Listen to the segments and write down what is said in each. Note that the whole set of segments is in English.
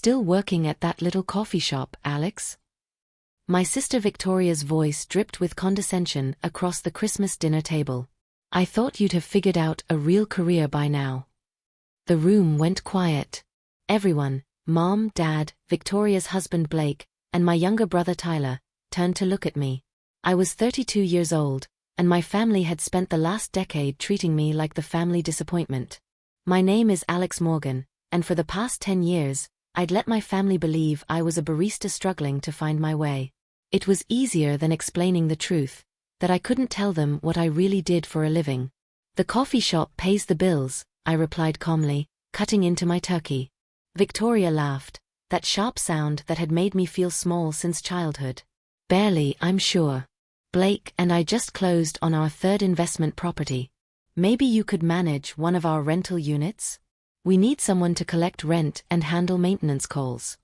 still working at that little coffee shop, Alex?" My sister Victoria's voice dripped with condescension across the Christmas dinner table. "I thought you'd have figured out a real career by now." The room went quiet. Everyone, Mom, Dad, Victoria's husband Blake, and my younger brother Tyler, turned to look at me. I was 32 years old, and my family had spent the last decade treating me like the family disappointment. My name is Alex Morgan, and for the past 10 years, I'd let my family believe I was a barista struggling to find my way. It was easier than explaining the truth, that I couldn't tell them what I really did for a living. "The coffee shop pays the bills," I replied calmly, cutting into my turkey. Victoria laughed, that sharp sound that had made me feel small since childhood. "Barely, I'm sure. Blake and I just closed on our third investment property. Maybe you could manage one of our rental units? We need someone to collect rent and handle maintenance calls."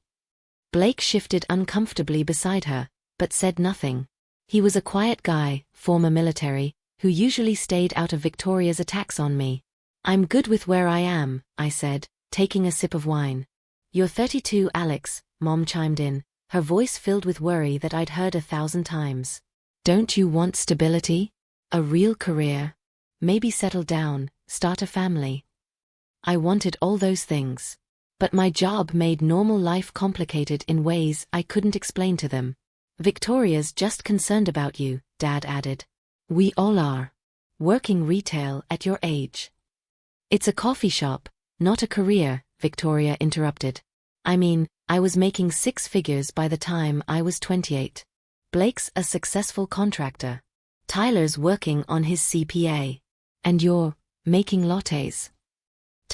Blake shifted uncomfortably beside her, but said nothing. He was a quiet guy, former military, who usually stayed out of Victoria's attacks on me. "I'm good with where I am," I said, taking a sip of wine. "You're 32, Alex," Mom chimed in, her voice filled with worry that I'd heard 1,000 times. "Don't you want stability? A real career? Maybe settle down, start a family?" I wanted all those things. But my job made normal life complicated in ways I couldn't explain to them. "Victoria's just concerned about you," Dad added. "We all are. Working retail at your age." "It's a coffee shop, not a career," Victoria interrupted. "I mean, I was making 6 figures by the time I was 28. Blake's a successful contractor. Tyler's working on his CPA. And you're making lattes."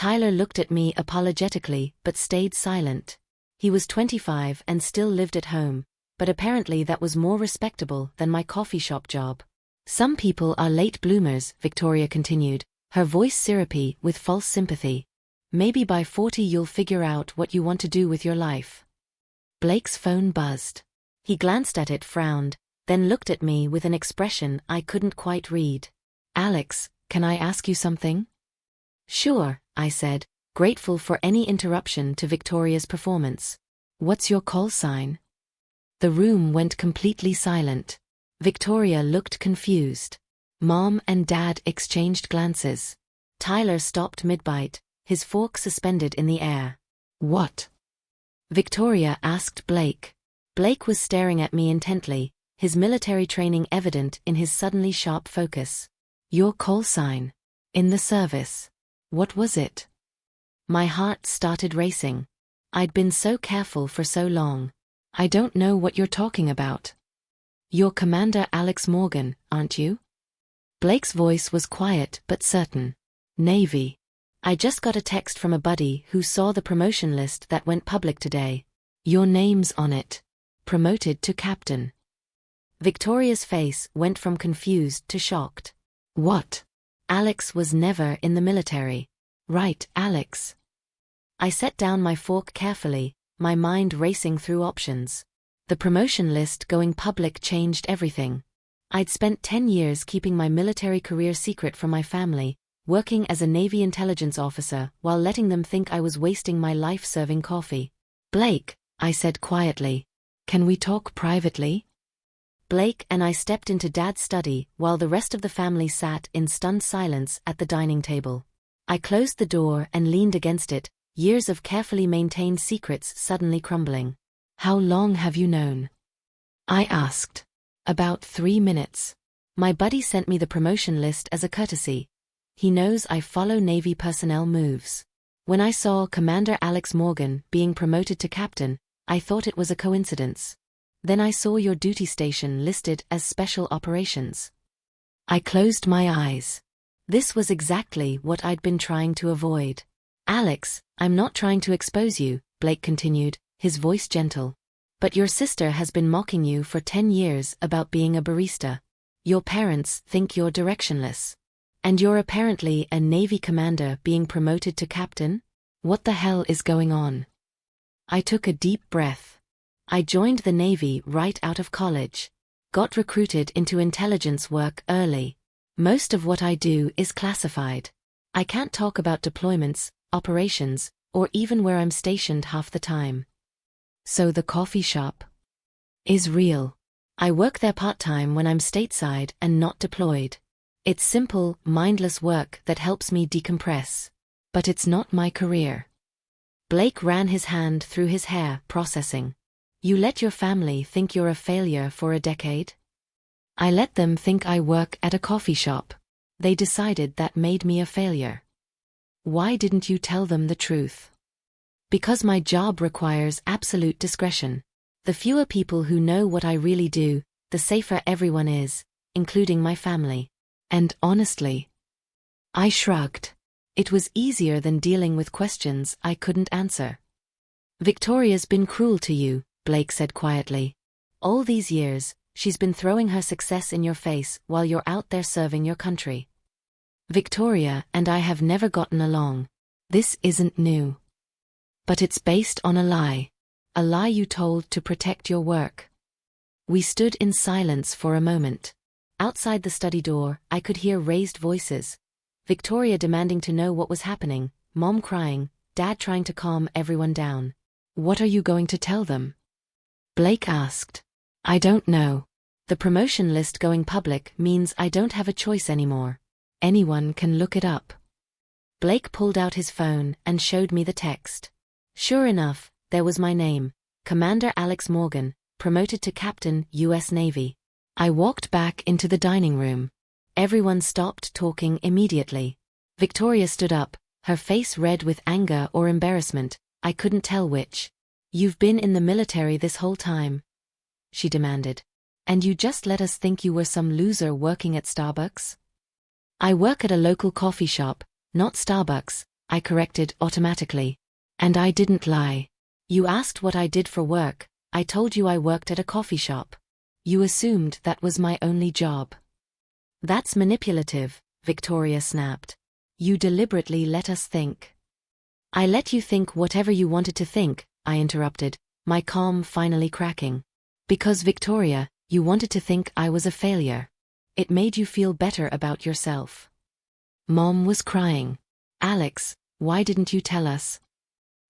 Tyler looked at me apologetically but stayed silent. He was 25 and still lived at home, but apparently that was more respectable than my coffee shop job. "Some people are late bloomers," Victoria continued, her voice syrupy with false sympathy. "Maybe by 40 you'll figure out what you want to do with your life." Blake's phone buzzed. He glanced at it, frowned, then looked at me with an expression I couldn't quite read. "Alex, can I ask you something?" "Sure," I said, grateful for any interruption to Victoria's performance. "What's your call sign?" The room went completely silent. Victoria looked confused. Mom and Dad exchanged glances. Tyler stopped mid-bite, his fork suspended in the air. "What?" Victoria asked Blake. Blake was staring at me intently, his military training evident in his suddenly sharp focus. "Your call sign. In the service. What was it?" My heart started racing. I'd been so careful for so long. "I don't know what you're talking about." "You're Commander Alex Morgan, aren't you?" Blake's voice was quiet but certain. "Navy. I just got a text from a buddy who saw the promotion list that went public today. Your name's on it. Promoted to captain." Victoria's face went from confused to shocked. "What? Alex was never in the military." "Right, Alex." I set down my fork carefully, my mind racing through options. The promotion list going public changed everything. I'd spent 10 years keeping my military career secret from my family, working as a Navy intelligence officer while letting them think I was wasting my life serving coffee. "Blake," I said quietly, "can we talk privately?" Blake and I stepped into Dad's study while the rest of the family sat in stunned silence at the dining table. I closed the door and leaned against it, years of carefully maintained secrets suddenly crumbling. "How long have you known?" I asked. "About 3 minutes. My buddy sent me the promotion list as a courtesy. He knows I follow Navy personnel moves. When I saw Commander Alex Morgan being promoted to captain, I thought it was a coincidence. Then I saw your duty station listed as Special Operations." I closed my eyes. This was exactly what I'd been trying to avoid. "Alex, I'm not trying to expose you," Blake continued, his voice gentle. "But your sister has been mocking you for 10 years about being a barista. Your parents think you're directionless. And you're apparently a Navy commander being promoted to captain? What the hell is going on?" I took a deep breath. I joined the Navy right out of college. Got recruited into intelligence work early. Most of what I do is classified. I can't talk about deployments, operations, or even where I'm stationed half the time. So the coffee shop is real. I work there part-time when I'm stateside and not deployed. It's simple, mindless work that helps me decompress. But it's not my career. Blake ran his hand through his hair, processing. You let your family think you're a failure for a decade? I let them think I work at a coffee shop. They decided that made me a failure. Why didn't you tell them the truth? Because my job requires absolute discretion. The fewer people who know what I really do, the safer everyone is, including my family. And honestly, I shrugged. It was easier than dealing with questions I couldn't answer. Victoria's been cruel to you, Blake said quietly. All these years, she's been throwing her success in your face while you're out there serving your country. Victoria and I have never gotten along. This isn't new. But it's based on a lie you told to protect your work. We stood in silence for a moment. Outside the study door, I could hear raised voices. Victoria demanding to know what was happening, Mom crying, Dad trying to calm everyone down. What are you going to tell them? Blake asked. I don't know. The promotion list going public means I don't have a choice anymore. Anyone can look it up. Blake pulled out his phone and showed me the text. Sure enough, there was my name, Commander Alex Morgan, promoted to Captain, U.S. Navy. I walked back into the dining room. Everyone stopped talking immediately. Victoria stood up, her face red with anger or embarrassment, I couldn't tell which. You've been in the military this whole time, she demanded. And you just let us think you were some loser working at Starbucks? I work at a local coffee shop, not Starbucks, I corrected automatically. And I didn't lie. You asked what I did for work, I told you I worked at a coffee shop. You assumed that was my only job. That's manipulative, Victoria snapped. You deliberately let us think. I let you think whatever you wanted to think, I interrupted, my calm finally cracking. Because Victoria, you wanted to think I was a failure. It made you feel better about yourself. Mom was crying. Alex, why didn't you tell us?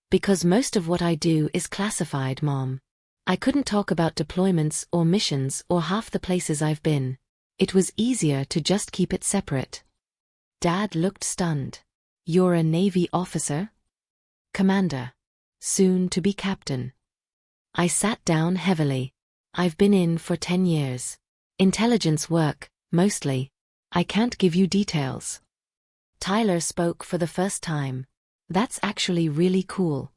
Because most of what I do is classified, Mom. I couldn't talk about deployments or missions or half the places I've been. It was easier to just keep it separate. Dad looked stunned. You're a Navy officer? Commander. Soon to be captain. I sat down heavily. I've been in for 10 years. Intelligence work, mostly. I can't give you details. Tyler spoke for the first time. That's actually really cool.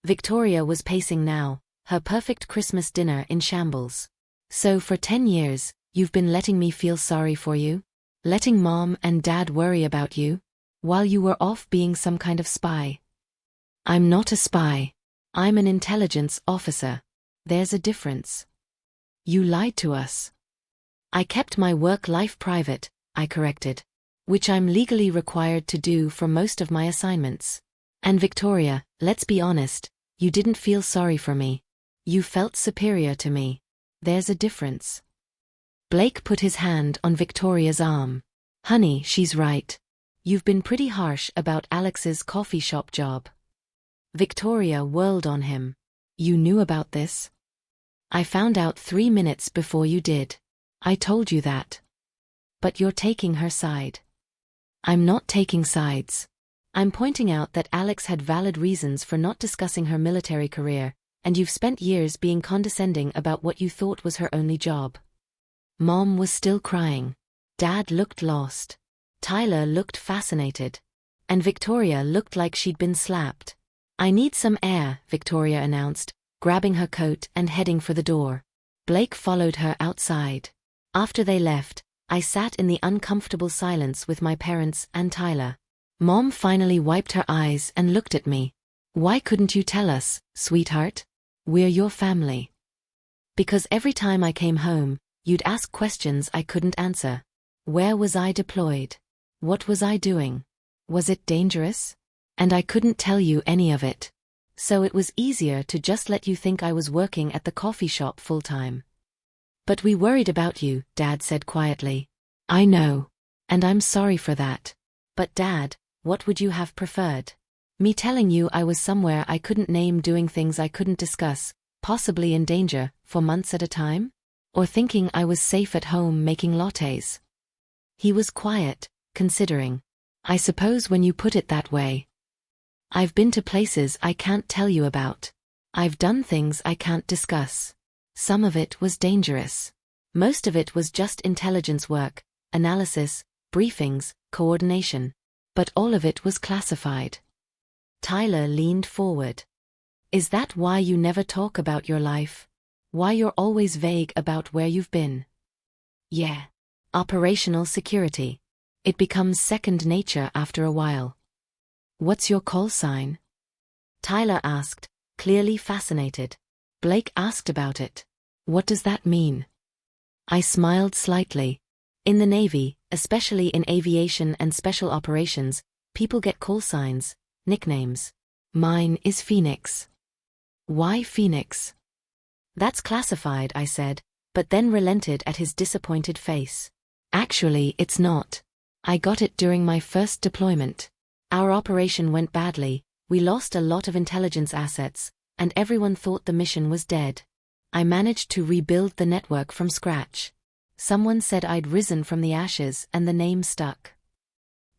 Victoria was pacing now, her perfect Christmas dinner in shambles. So for 10 years, you've been letting me feel sorry for you? Letting Mom and Dad worry about you? While you were off being some kind of spy? I'm not a spy. I'm an intelligence officer. There's a difference. You lied to us. I kept my work life private, I corrected. Which I'm legally required to do for most of my assignments. And Victoria, let's be honest, you didn't feel sorry for me. You felt superior to me. There's a difference. Blake put his hand on Victoria's arm. Honey, she's right. You've been pretty harsh about Alex's coffee shop job. Victoria whirled on him. You knew about this? I found out 3 minutes before you did. I told you that. But you're taking her side. I'm not taking sides. I'm pointing out that Alex had valid reasons for not discussing her military career, and you've spent years being condescending about what you thought was her only job. Mom was still crying. Dad looked lost. Tyler looked fascinated. And Victoria looked like she'd been slapped. I need some air, Victoria announced, grabbing her coat and heading for the door. Blake followed her outside. After they left, I sat in the uncomfortable silence with my parents and Tyler. Mom finally wiped her eyes and looked at me. Why couldn't you tell us, sweetheart? We're your family. Because every time I came home, you'd ask questions I couldn't answer. Where was I deployed? What was I doing? Was it dangerous? And I couldn't tell you any of it. So it was easier to just let you think I was working at the coffee shop full-time. But we worried about you, Dad said quietly. I know. And I'm sorry for that. But Dad, what would you have preferred? Me telling you I was somewhere I couldn't name doing things I couldn't discuss, possibly in danger, for months at a time? Or thinking I was safe at home making lattes? He was quiet, considering. I suppose when you put it that way. I've been to places I can't tell you about. I've done things I can't discuss. Some of it was dangerous. Most of it was just intelligence work, analysis, briefings, coordination. But all of it was classified. Tyler leaned forward. Is that why you never talk about your life? Why you're always vague about where you've been? Yeah. Operational security. It becomes second nature after a while. What's your call sign? Tyler asked, clearly fascinated. Blake asked about it. What does that mean? I smiled slightly. In the Navy, especially in aviation and special operations, people get call signs, nicknames. Mine is Phoenix. Why Phoenix? That's classified, I said, but then relented at his disappointed face. Actually, it's not. I got it during my first deployment. Our operation went badly, we lost a lot of intelligence assets, and everyone thought the mission was dead. I managed to rebuild the network from scratch. Someone said I'd risen from the ashes and the name stuck.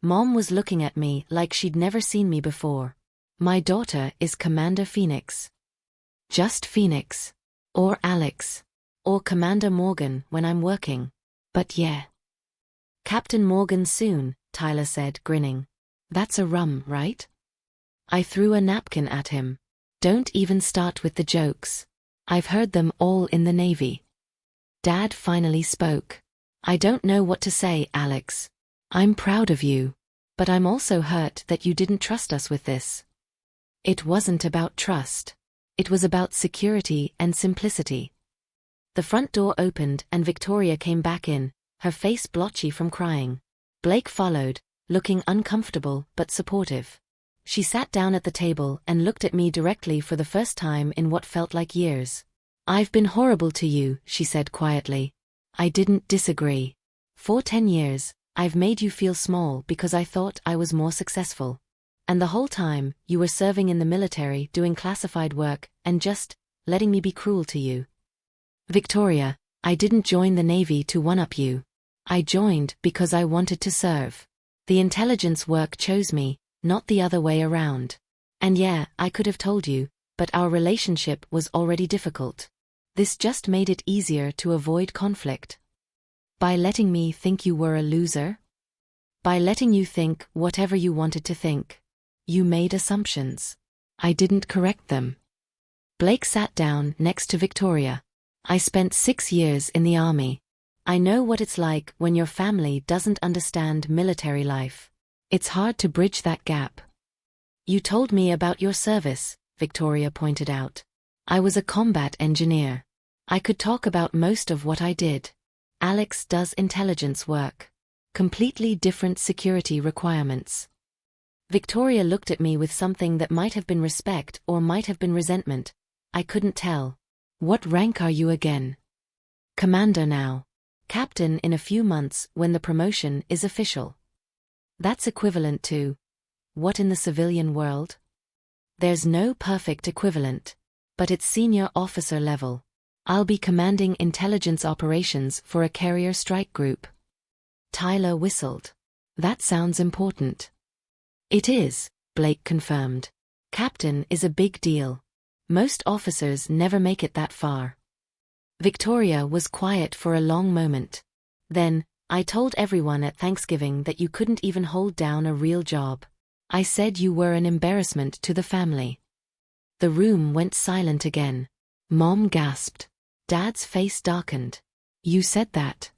Mom was looking at me like she'd never seen me before. My daughter is Commander Phoenix. Just Phoenix. Or Alex. Or Commander Morgan when I'm working. But yeah. Captain Morgan soon, Tyler said, grinning. That's a rum, right? I threw a napkin at him. Don't even start with the jokes. I've heard them all in the Navy. Dad finally spoke. I don't know what to say, Alex. I'm proud of you. But I'm also hurt that you didn't trust us with this. It wasn't about trust. It was about security and simplicity. The front door opened and Victoria came back in, her face blotchy from crying. Blake followed, looking uncomfortable but supportive. She sat down at the table and looked at me directly for the first time in what felt like years. I've been horrible to you, she said quietly. I didn't disagree. For 10 years, I've made you feel small because I thought I was more successful. And the whole time, you were serving in the military doing classified work and just letting me be cruel to you. Victoria, I didn't join the Navy to one-up you. I joined because I wanted to serve. The intelligence work chose me, not the other way around. And yeah, I could have told you, but our relationship was already difficult. This just made it easier to avoid conflict. By letting me think you were a loser? By letting you think whatever you wanted to think. You made assumptions. I didn't correct them. Blake sat down next to Victoria. I spent 6 years in the army. I know what it's like when your family doesn't understand military life. It's hard to bridge that gap. You told me about your service, Victoria pointed out. I was a combat engineer. I could talk about most of what I did. Alex does intelligence work. Completely different security requirements. Victoria looked at me with something that might have been respect or might have been resentment. I couldn't tell. What rank are you again? Commander now. Captain in a few months when the promotion is official. That's equivalent to what in the civilian world? There's no perfect equivalent. But it's senior officer level. I'll be commanding intelligence operations for a carrier strike group. Tyler whistled. That sounds important. It is, Blake confirmed. Captain is a big deal. Most officers never make it that far. Victoria was quiet for a long moment. Then, I told everyone at Thanksgiving that you couldn't even hold down a real job. I said you were an embarrassment to the family. The room went silent again. Mom gasped. Dad's face darkened. You said that?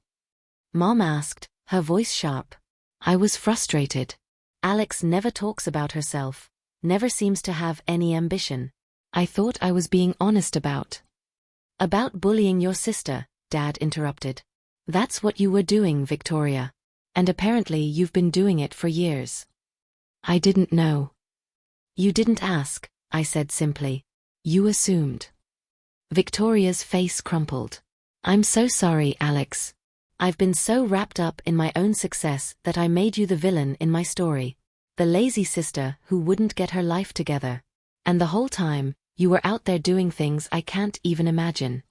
Mom asked, her voice sharp. I was frustrated. Alex never talks about herself, never seems to have any ambition. I thought I was being honest about bullying your sister, Dad interrupted. That's what you were doing, Victoria. And apparently you've been doing it for years. I didn't know. You didn't ask, I said simply. You assumed. Victoria's face crumpled. I'm so sorry, Alex. I've been so wrapped up in my own success that I made you the villain in my story. The lazy sister who wouldn't get her life together. And the whole time, you were out there doing things I can't even imagine.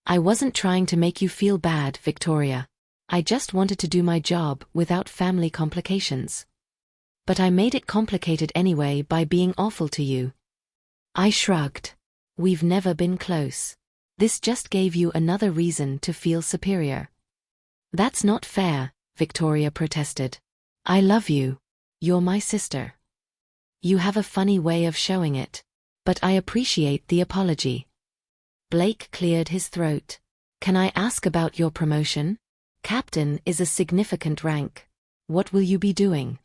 I wasn't trying to make you feel bad, Victoria. I just wanted to do my job without family complications. But I made it complicated anyway by being awful to you. I shrugged. We've never been close. This just gave you another reason to feel superior. That's not fair, Victoria protested. I love you. You're my sister. You have a funny way of showing it. But I appreciate the apology. Blake cleared his throat. Can I ask about your promotion? Captain is a significant rank. What will you be doing?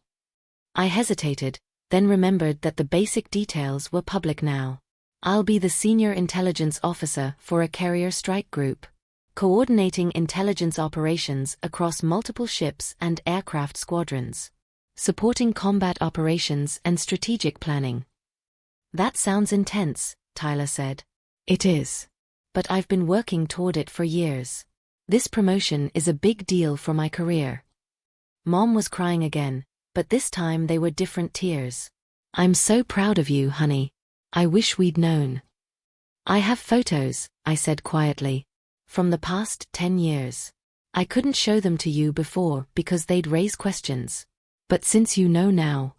I hesitated, then remembered that the basic details were public now. I'll be the senior intelligence officer for a carrier strike group, coordinating intelligence operations across multiple ships and aircraft squadrons, supporting combat operations and strategic planning. That sounds intense, Tyler said. It is. But I've been working toward it for years. This promotion is a big deal for my career. Mom was crying again, but this time they were different tears. I'm so proud of you, honey. I wish we'd known. I have photos, I said quietly, from the past 10 years. I couldn't show them to you before because they'd raise questions. But since you know now.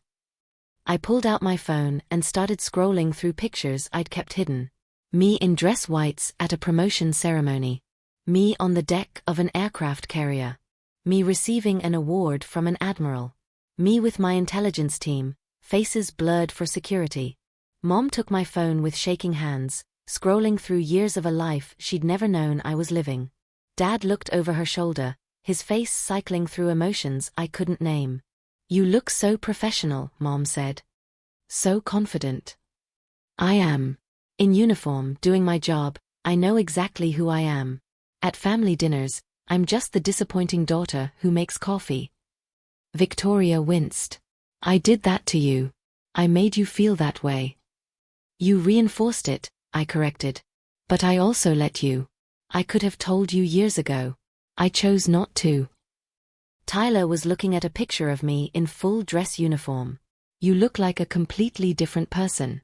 I pulled out my phone and started scrolling through pictures I'd kept hidden. Me in dress whites at a promotion ceremony. Me on the deck of an aircraft carrier. Me receiving an award from an admiral. Me with my intelligence team, faces blurred for security. Mom took my phone with shaking hands, scrolling through years of a life she'd never known I was living. Dad looked over her shoulder, his face cycling through emotions I couldn't name. You look so professional, Mom said. So confident. I am. In uniform, doing my job, I know exactly who I am. At family dinners, I'm just the disappointing daughter who makes coffee. Victoria winced. I did that to you. I made you feel that way. You reinforced it, I corrected. But I also let you. I could have told you years ago. I chose not to. Tyler was looking at a picture of me in full dress uniform. You look like a completely different person.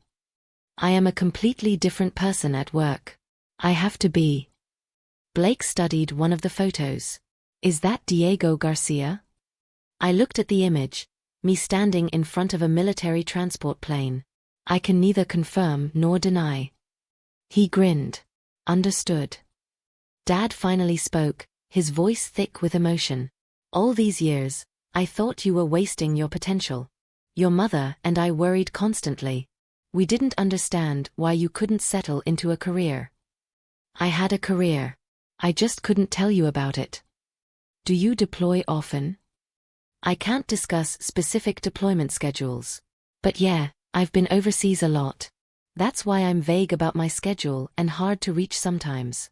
I am a completely different person at work. I have to be. Blake studied one of the photos. Is that Diego Garcia? I looked at the image, me standing in front of a military transport plane. I can neither confirm nor deny. He grinned. Understood. Dad finally spoke, his voice thick with emotion. All these years, I thought you were wasting your potential. Your mother and I worried constantly. We didn't understand why you couldn't settle into a career. I had a career. I just couldn't tell you about it. Do you deploy often? I can't discuss specific deployment schedules. But yeah, I've been overseas a lot. That's why I'm vague about my schedule and hard to reach sometimes.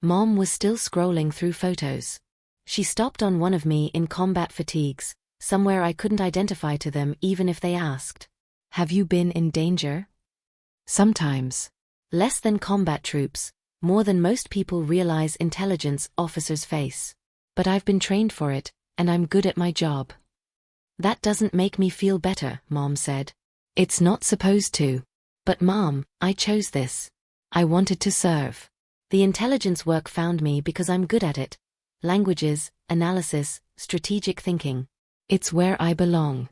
Mom was still scrolling through photos. She stopped on one of me in combat fatigues, somewhere I couldn't identify to them even if they asked. Have you been in danger? Sometimes. Less than combat troops, more than most people realize intelligence officers face. But I've been trained for it, and I'm good at my job. That doesn't make me feel better, Mom said. It's not supposed to. But Mom, I chose this. I wanted to serve. The intelligence work found me because I'm good at it. Languages, analysis, strategic thinking. It's where I belong.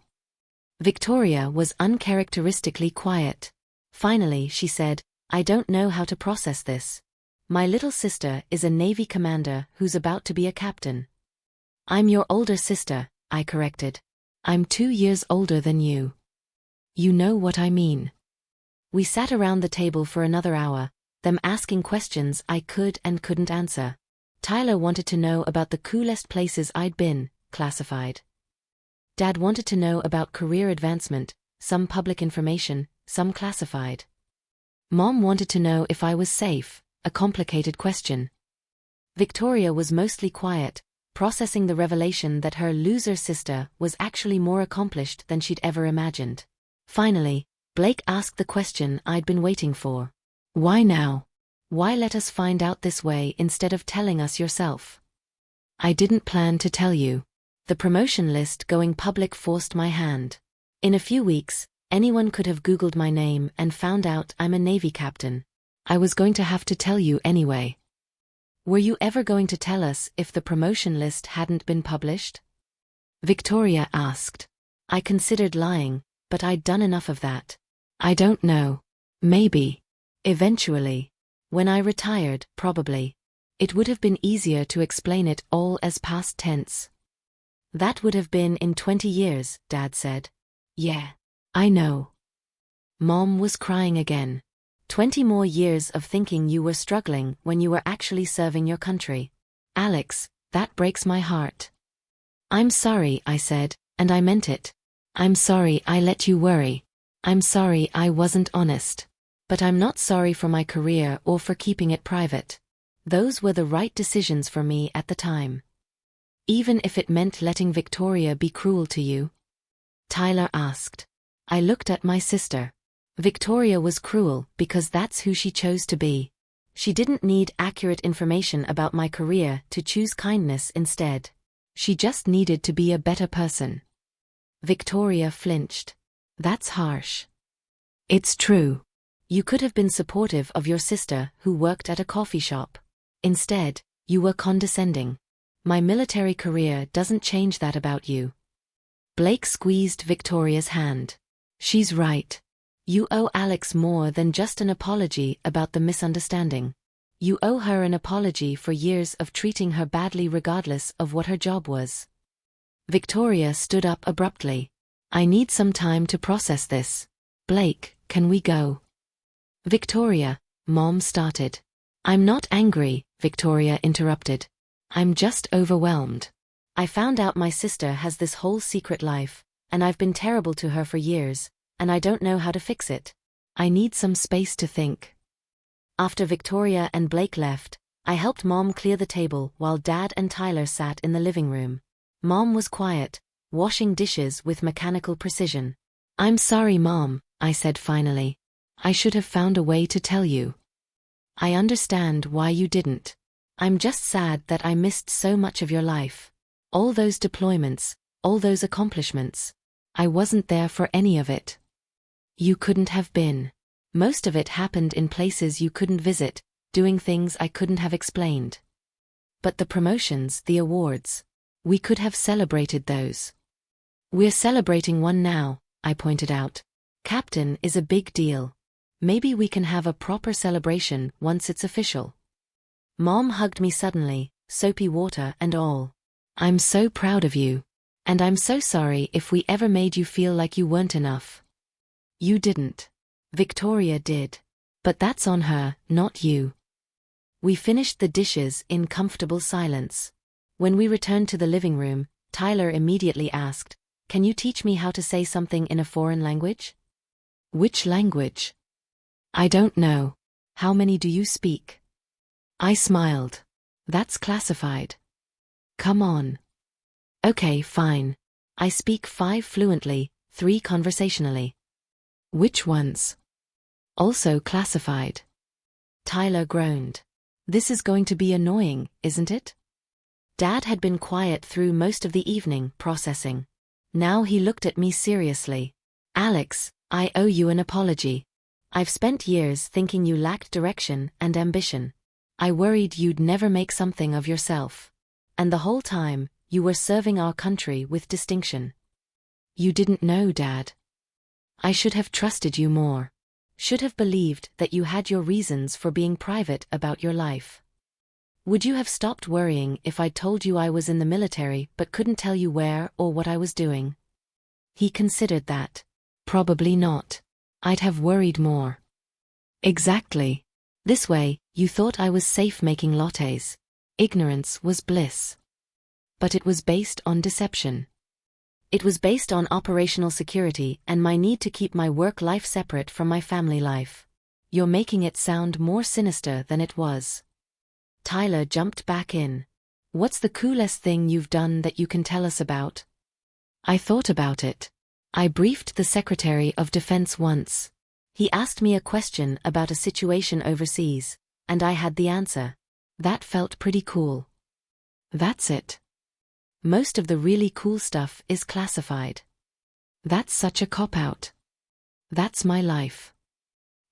Victoria was uncharacteristically quiet. Finally, she said, I don't know how to process this. My little sister is a Navy commander who's about to be a captain. I'm your older sister, I corrected. I'm 2 years older than you. You know what I mean. We sat around the table for another hour, them asking questions I could and couldn't answer. Tyler wanted to know about the coolest places I'd been, classified. Dad wanted to know about career advancement, some public information, some classified. Mom wanted to know if I was safe, a complicated question. Victoria was mostly quiet, processing the revelation that her loser sister was actually more accomplished than she'd ever imagined. Finally, Blake asked the question I'd been waiting for. Why now? Why let us find out this way instead of telling us yourself? I didn't plan to tell you. The promotion list going public forced my hand. In a few weeks, anyone could have Googled my name and found out I'm a Navy captain. I was going to have to tell you anyway. Were you ever going to tell us if the promotion list hadn't been published? Victoria asked. I considered lying, but I'd done enough of that. I don't know. Maybe. Eventually. When I retired, probably. It would have been easier to explain it all as past tense. That would have been in 20 years, Dad said. Yeah. I know. Mom was crying again. 20 more years of thinking you were struggling when you were actually serving your country. Alex, that breaks my heart. I'm sorry, I said, and I meant it. I'm sorry I let you worry. I'm sorry I wasn't honest. But I'm not sorry for my career or for keeping it private. Those were the right decisions for me at the time. Even if it meant letting Victoria be cruel to you? Tyler asked. I looked at my sister. Victoria was cruel because that's who she chose to be. She didn't need accurate information about my career to choose kindness instead. She just needed to be a better person. Victoria flinched. That's harsh. It's true. You could have been supportive of your sister who worked at a coffee shop. Instead, you were condescending. My military career doesn't change that about you. Blake squeezed Victoria's hand. She's right. You owe Alex more than just an apology about the misunderstanding. You owe her an apology for years of treating her badly regardless of what her job was. Victoria stood up abruptly. I need some time to process this. Blake, can we go? Victoria, Mom started. I'm not angry, Victoria interrupted. I'm just overwhelmed. I found out my sister has this whole secret life, and I've been terrible to her for years, and I don't know how to fix it. I need some space to think. After Victoria and Blake left, I helped Mom clear the table while Dad and Tyler sat in the living room. Mom was quiet, washing dishes with mechanical precision. I'm sorry, Mom, I said finally. I should have found a way to tell you. I understand why you didn't. I'm just sad that I missed so much of your life. All those deployments, all those accomplishments. I wasn't there for any of it. You couldn't have been. Most of it happened in places you couldn't visit, doing things I couldn't have explained. But the promotions, the awards. We could have celebrated those. We're celebrating one now, I pointed out. Captain is a big deal. Maybe we can have a proper celebration once it's official. Mom hugged me suddenly, soapy water and all. I'm so proud of you. And I'm so sorry if we ever made you feel like you weren't enough. You didn't. Victoria did. But that's on her, not you. We finished the dishes in comfortable silence. When we returned to the living room, Tyler immediately asked, Can you teach me how to say something in a foreign language? Which language? I don't know. How many do you speak? I smiled. That's classified. Come on. Okay, fine. I speak 5 fluently, 3 conversationally. Which ones? Also classified. Tyler groaned. This is going to be annoying, isn't it? Dad had been quiet through most of the evening, processing. Now he looked at me seriously. Alex, I owe you an apology. I've spent years thinking you lacked direction and ambition. I worried you'd never make something of yourself. And the whole time, you were serving our country with distinction. You didn't know, Dad. I should have trusted you more. Should have believed that you had your reasons for being private about your life. Would you have stopped worrying if I'd told you I was in the military but couldn't tell you where or what I was doing? He considered that. Probably not. I'd have worried more. Exactly. This way, you thought I was safe making lattes. Ignorance was bliss. But it was based on deception. It was based on operational security and my need to keep my work life separate from my family life. You're making it sound more sinister than it was. Tyler jumped back in. What's the coolest thing you've done that you can tell us about? I thought about it. I briefed the Secretary of Defense once. He asked me a question about a situation overseas, and I had the answer. That felt pretty cool. That's it. Most of the really cool stuff is classified. That's such a cop-out. That's my life.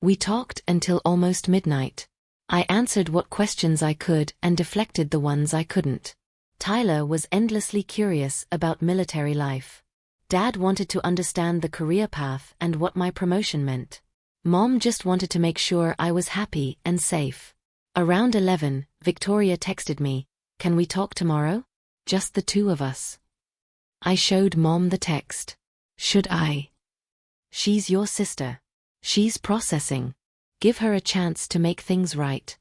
We talked until almost midnight. I answered what questions I could and deflected the ones I couldn't. Tyler was endlessly curious about military life. Dad wanted to understand the career path and what my promotion meant. Mom just wanted to make sure I was happy and safe. Around 11, Victoria texted me, "Can we talk tomorrow? Just the two of us." I showed Mom the text. Should I? She's your sister. She's processing. Give her a chance to make things right.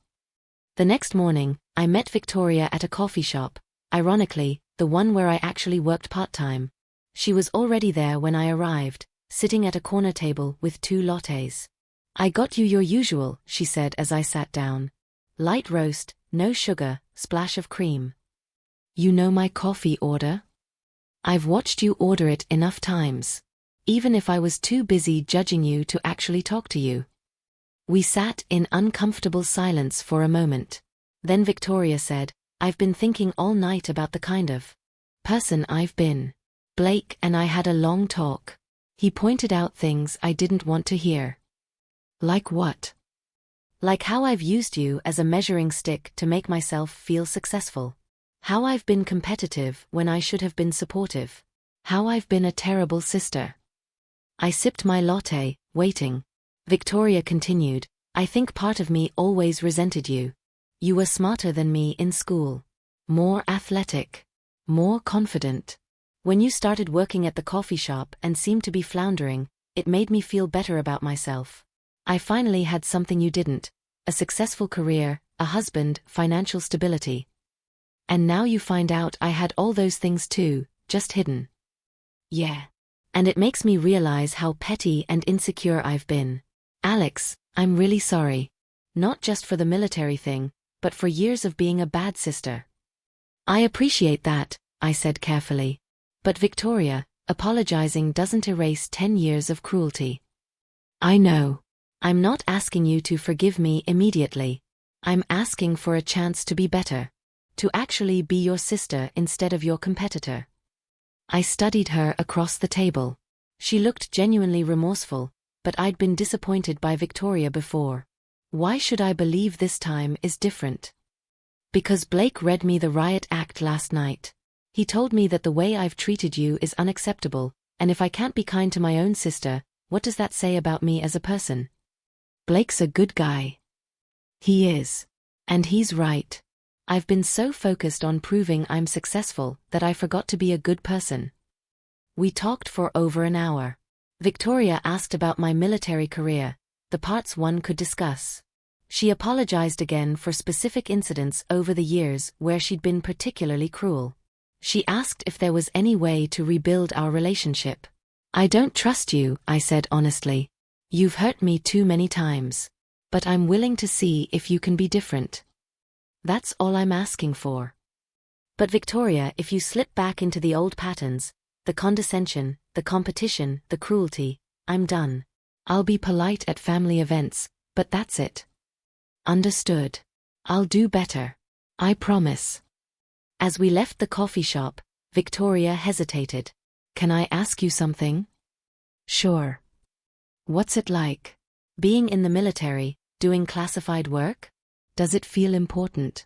The next morning, I met Victoria at a coffee shop, ironically, the one where I actually worked part-time. She was already there when I arrived, sitting at a corner table with 2 lattes. "I got you your usual," she said as I sat down. "Light roast, no sugar, splash of cream." "You know my coffee order? I've watched you order it enough times. Even if I was too busy judging you to actually talk to you." We sat in uncomfortable silence for a moment. Then Victoria said, "I've been thinking all night about the kind of person I've been." Blake and I had a long talk. He pointed out things I didn't want to hear. Like what? Like how I've used you as a measuring stick to make myself feel successful. How I've been competitive when I should have been supportive. How I've been a terrible sister. I sipped my latte, waiting. Victoria continued, "I think part of me always resented you. You were smarter than me in school. More athletic. More confident. When you started working at the coffee shop and seemed to be floundering, it made me feel better about myself. I finally had something you didn't. A successful career, a husband, financial stability. And now you find out I had all those things too, just hidden. Yeah. And it makes me realize how petty and insecure I've been. Alex, I'm really sorry. Not just for the military thing, but for years of being a bad sister." "I appreciate that," I said carefully. "But Victoria, apologizing doesn't erase 10 years of cruelty." "I know. I'm not asking you to forgive me immediately. I'm asking for a chance to be better. To actually be your sister instead of your competitor." I studied her across the table. She looked genuinely remorseful, but I'd been disappointed by Victoria before. Why should I believe this time is different? Because Blake read me the riot act last night. He told me that the way I've treated you is unacceptable, and if I can't be kind to my own sister, what does that say about me as a person? Blake's a good guy. He is. And he's right. I've been so focused on proving I'm successful that I forgot to be a good person. We talked for over an hour. Victoria asked about my military career, the parts one could discuss. She apologized again for specific incidents over the years where she'd been particularly cruel. She asked if there was any way to rebuild our relationship. "I don't trust you," I said honestly. "You've hurt me too many times. But I'm willing to see if you can be different. That's all I'm asking for." "But Victoria, if you slip back into the old patterns, the condescension, the competition, the cruelty, I'm done. I'll be polite at family events, but that's it." "Understood. I'll do better. I promise." As we left the coffee shop, Victoria hesitated. "Can I ask you something?" "Sure." "What's it like? Being in the military, doing classified work? Does it feel important?"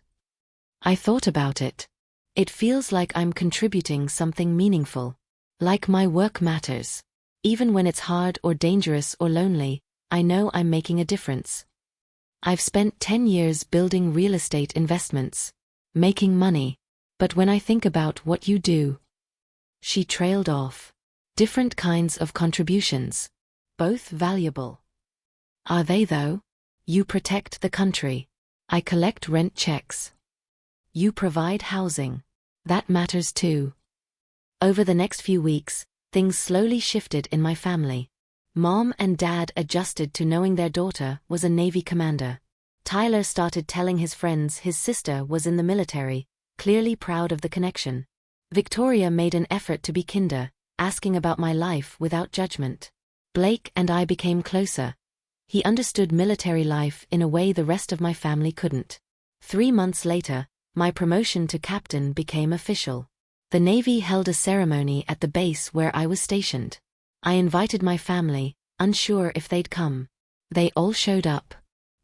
I thought about it. It feels like I'm contributing something meaningful. Like my work matters. Even when it's hard or dangerous or lonely, I know I'm making a difference. I've spent 10 years building real estate investments, making money. But when I think about what you do... She trailed off. "Different kinds of contributions. Both valuable." "Are they though? You protect the country. I collect rent checks. You provide housing. That matters too." Over the next few weeks, things slowly shifted in my family. Mom and Dad adjusted to knowing their daughter was a Navy commander. Tyler started telling his friends his sister was in the military, clearly proud of the connection. Victoria made an effort to be kinder, asking about my life without judgment. Blake and I became closer. He understood military life in a way the rest of my family couldn't. 3 months later, my promotion to captain became official. The Navy held a ceremony at the base where I was stationed. I invited my family, unsure if they'd come. They all showed up.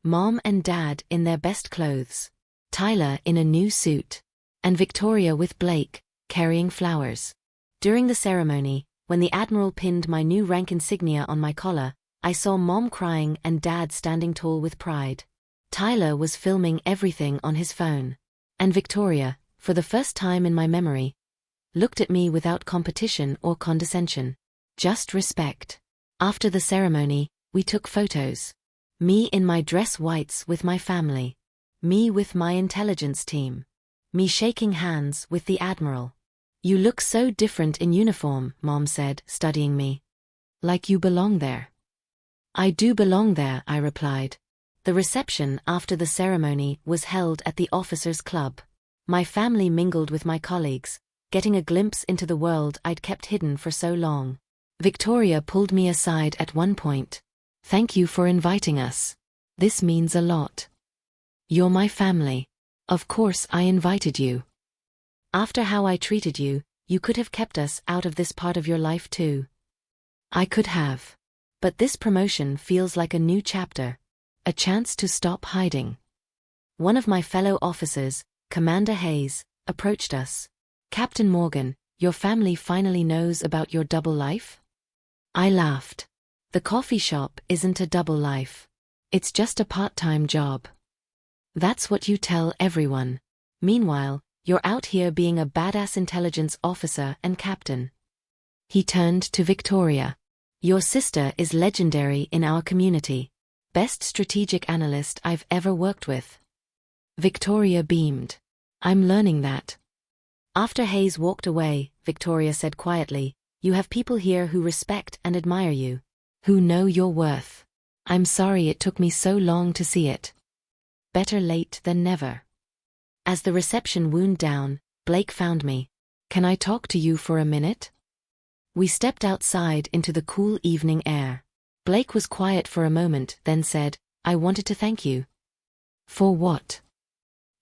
Mom and Dad in their best clothes. Tyler in a new suit. And Victoria with Blake, carrying flowers. During the ceremony, when the Admiral pinned my new rank insignia on my collar, I saw Mom crying and Dad standing tall with pride. Tyler was filming everything on his phone. And Victoria, for the first time in my memory, looked at me without competition or condescension. Just respect. After the ceremony, we took photos. Me in my dress whites with my family. Me with my intelligence team. Me shaking hands with the Admiral. You look so different in uniform, Mom said, studying me. Like you belong there. I do belong there, I replied. The reception after the ceremony was held at the Officers' Club. My family mingled with my colleagues, getting a glimpse into the world I'd kept hidden for so long. Victoria pulled me aside at one point. Thank you for inviting us. This means a lot. You're my family. Of course I invited you. After how I treated you, you could have kept us out of this part of your life too. I could have. But this promotion feels like a new chapter. A chance to stop hiding. One of my fellow officers, Commander Hayes, approached us. Captain Morgan, your family finally knows about your double life? I laughed. The coffee shop isn't a double life. It's just a part-time job. That's what you tell everyone. Meanwhile, you're out here being a badass intelligence officer and captain. He turned to Victoria. Your sister is legendary in our community. Best strategic analyst I've ever worked with. Victoria beamed. I'm learning that. After Hayes walked away, Victoria said quietly, you have people here who respect and admire you. Who know your worth. I'm sorry it took me so long to see it. Better late than never. As the reception wound down, Blake found me. Can I talk to you for a minute? We stepped outside into the cool evening air. Blake was quiet for a moment, then said, I wanted to thank you. For what?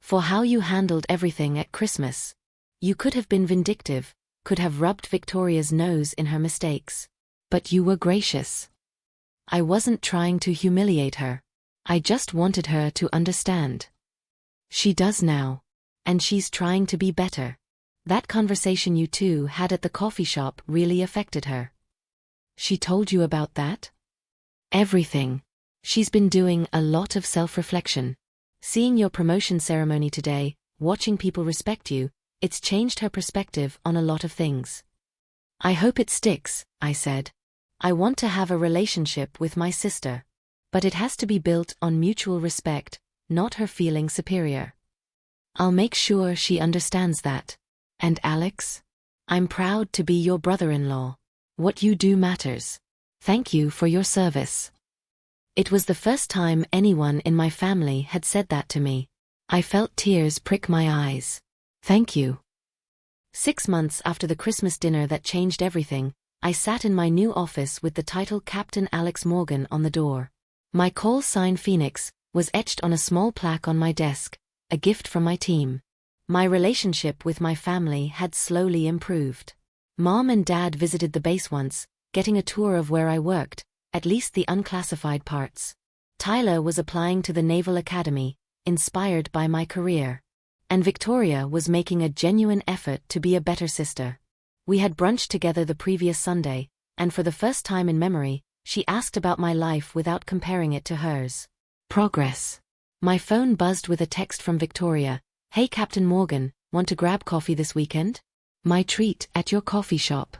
For how you handled everything at Christmas. You could have been vindictive, could have rubbed Victoria's nose in her mistakes. But you were gracious. I wasn't trying to humiliate her. I just wanted her to understand. She does now. And she's trying to be better. That conversation you two had at the coffee shop really affected her. She told you about that? Everything. She's been doing a lot of self-reflection. Seeing your promotion ceremony today, watching people respect you, it's changed her perspective on a lot of things. I hope it sticks, I said. I want to have a relationship with my sister. But it has to be built on mutual respect, not her feeling superior. I'll make sure she understands that. And Alex? I'm proud to be your brother-in-law. What you do matters. Thank you for your service. It was the first time anyone in my family had said that to me. I felt tears prick my eyes. Thank you. 6 months after the Christmas dinner that changed everything, I sat in my new office with the title Captain Alex Morgan on the door. My call sign Phoenix was etched on a small plaque on my desk, a gift from my team. My relationship with my family had slowly improved. Mom and Dad visited the base once, getting a tour of where I worked, at least the unclassified parts. Tyler was applying to the Naval Academy, inspired by my career. And Victoria was making a genuine effort to be a better sister. We had brunch together the previous Sunday, and for the first time in memory, she asked about my life without comparing it to hers. Progress. My phone buzzed with a text from Victoria. Hey Captain Morgan, want to grab coffee this weekend? My treat at your coffee shop.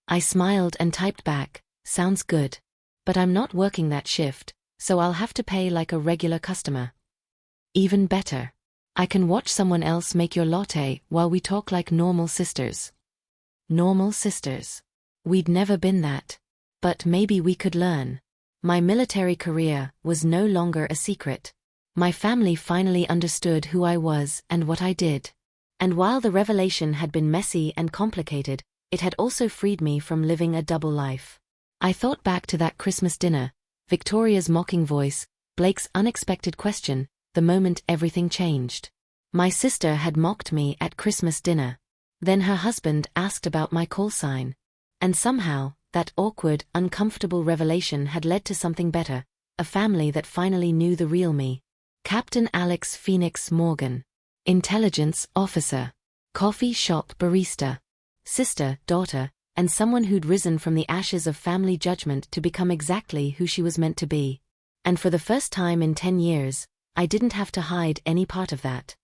I smiled and typed back, sounds good. But I'm not working that shift, so I'll have to pay like a regular customer. Even better. I can watch someone else make your latte while we talk like normal sisters. Normal sisters. We'd never been that. But maybe we could learn. My military career was no longer a secret. My family finally understood who I was and what I did. And while the revelation had been messy and complicated, it had also freed me from living a double life. I thought back to that Christmas dinner, Victoria's mocking voice, Blake's unexpected question, the moment everything changed. My sister had mocked me at Christmas dinner. Then her husband asked about my call sign. And somehow, That awkward, uncomfortable revelation had led to something better, a family that finally knew the real me. Captain Alex Phoenix Morgan. Intelligence officer. Coffee shop barista. Sister, daughter, and someone who'd risen from the ashes of family judgment to become exactly who she was meant to be. And for the first time in 10 years, I didn't have to hide any part of that.